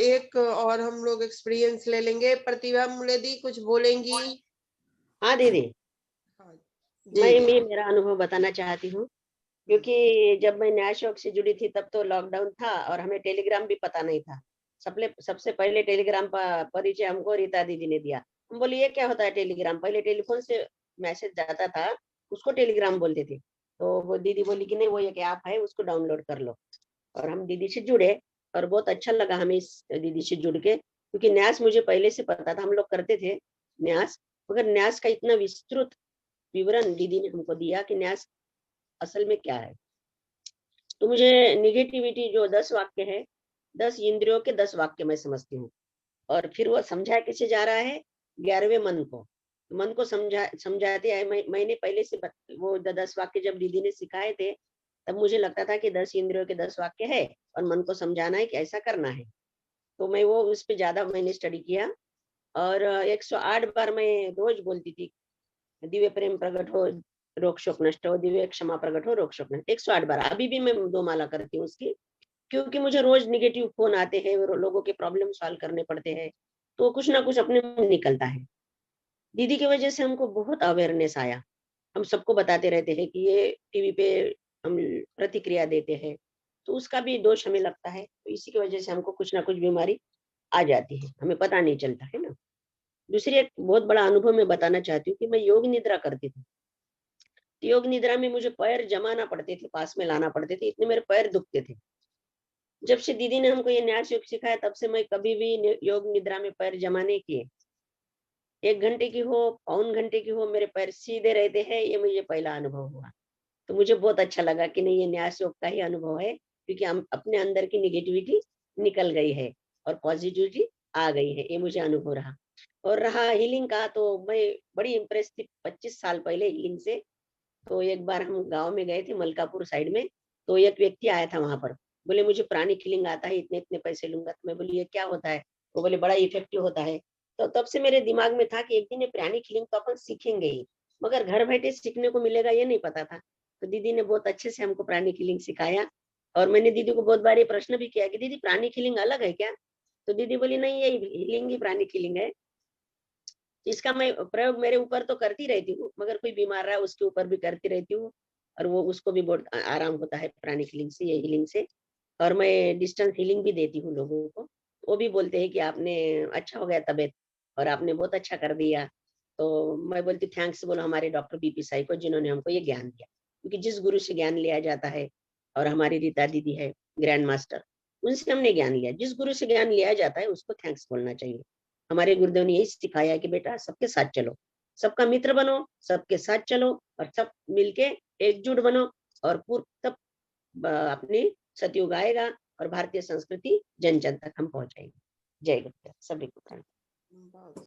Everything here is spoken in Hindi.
एक और हम लोग एक्सपीरियंस ले लेंगे। प्रतिभा मुलेदी कुछ बोलेंगी? हाँ दीदी, हाँ जी। मैं मेरा अनुभव बताना चाहती हूँ। क्योंकि जब मैं न्याय शोक से जुड़ी थी तब तो लॉकडाउन था और हमें टेलीग्राम भी पता नहीं था। सबसे पहले टेलीग्राम का परिचय हमको रीता दीदी ने दिया। हम बोले ये क्या होता है टेलीग्राम? पहले टेलीफोन से मैसेज जाता था, उसको टेलीग्राम बोलते थे। तो वो दीदी बोली कि नहीं, वो एक ऐप है, उसको डाउनलोड कर लो। और हम दीदी से जुड़े और बहुत अच्छा लगा हमें इस दीदी से जुड़ के, क्योंकि न्यास मुझे पहले से पता था, हम लोग करते थे न्यास, मगर न्यास का इतना विस्तृत विवरण दीदी ने हमको दिया कि न्यास असल में क्या है। तो मुझे निगेटिविटी जो 10 वाक्य है, 10 इंद्रियों के 10 वाक्य मैं समझती हूँ। और फिर वो समझाया किसे जा रहा है? 11वें मन को। मन को समझाते हैं। मैंने पहले से वो 10 वाक्य जब दीदी ने सिखाए थे, तब मुझे लगता था कि 10 इंद्रियों के 10 वाक्य है और मन को समझाना है कि ऐसा करना है। तो मैं वो उस पे ज्यादा मैंने स्टडी किया। और 108 बार मैं रोज बोलती थी, दिव्य प्रेम प्रकट हो, रोक शोक नष्ट हो, दिव्य क्षमा प्रकट हो, रोक शोक नष्ट। 108 बार अभी भी मैं 2 माला करती हूँ उसकी। क्योंकि मुझे रोज निगेटिव फोन आते हैं, लोगों के प्रॉब्लम सॉल्व करने पड़ते हैं, तो कुछ ना कुछ अपने में निकलता है। दीदी की वजह से हमको बहुत अवेयरनेस आया। हम सबको बताते रहते हैं कि ये टीवी पे हम प्रतिक्रिया देते हैं, तो उसका भी दोष हमें लगता है। तो इसी की वजह से हमको कुछ ना कुछ बीमारी आ जाती है, हमें पता नहीं चलता है ना। दूसरी एक बहुत बड़ा अनुभव मैं बताना चाहती हूँ कि मैं योग निद्रा करती थी। योग निद्रा में मुझे पैर जमाना पड़ते थे, पास में लाना पड़ते थे, इतने मेरे पैर दुखते थे। जब से दीदी ने हमको ये न्यास योग सिखाया, तब से मैं कभी भी योग निद्रा में पैर जमा नहीं किए। 1 घंटे की हो, पौन घंटे की हो, मेरे पैर सीधे रहते हैं। ये मुझे पहला अनुभव हुआ। तो मुझे बहुत अच्छा लगा कि नहीं, ये न्यास योग का ही अनुभव है, क्योंकि हम अपने अंदर की निगेटिविटी निकल गई है और पॉजिटिविटी आ गई है। ये मुझे अनुभव रहा। और रहा हीलिंग का, तो मैं बड़ी इम्प्रेस थी 25 साल पहले हीलिंग से। तो एक बार हम गाँव में गए थे मलकापुर साइड में, तो एक व्यक्ति आया था वहां पर। बोले मुझे प्राणिक हीलिंग आता है, इतने इतने पैसे लूंगा। तो मैं बोली ये क्या होता है? वो बोले बड़ा इफेक्टिव होता है। तो तब से मेरे दिमाग में था कि एक दिन ये प्राणिक हीलिंग तो अपन सीखेंगे ही, मगर घर बैठे सीखने को मिलेगा ये नहीं पता था। तो दीदी ने बहुत अच्छे से हमको प्राणिक हीलिंग सिखाया। और मैंने दीदी को बहुत बार ये प्रश्न भी किया कि दीदी प्राणिक हीलिंग अलग है क्या? तो दीदी बोली नहीं, ये हीलिंग ही प्राणिक हीलिंग है। इसका मैं प्रयोग मेरे ऊपर तो करती रहती हूँ, मगर कोई बीमार रहा उसके ऊपर भी करती रहती हूँ। और वो उसको भी बहुत आराम होता है प्राणिक हीलिंग से, ये हीलिंग से। और मैं डिस्टेंस हीलिंग भी देती हूँ लोगों को। वो भी बोलते हैं कि आपने अच्छा हो गया तबीयत, और आपने बहुत अच्छा कर दिया। तो मैं बोलती थैंक्स बोलो हमारे डॉक्टर बीपी साई को, जिन्होंने हमको ये ज्ञान दिया। क्योंकि जिस गुरु से ज्ञान लिया जाता है, और हमारी रीता दीदी है ग्रैंड मास्टर, उनसे हमने ज्ञान लिया। जिस गुरु से ज्ञान लिया जाता है उसको थैंक्स बोलना चाहिए। हमारे गुरुदेव ने यही सिखाया कि बेटा सबके साथ चलो, सबका मित्र बनो, सबके साथ चलो, और सब मिलके एकजुट बनो। और पूर्व तब अपनी सतयुग आएगा और भारतीय संस्कृति जन जन तक हम पहुंचाएंगे। जय गुरुदेव, सभी को प्रणाम।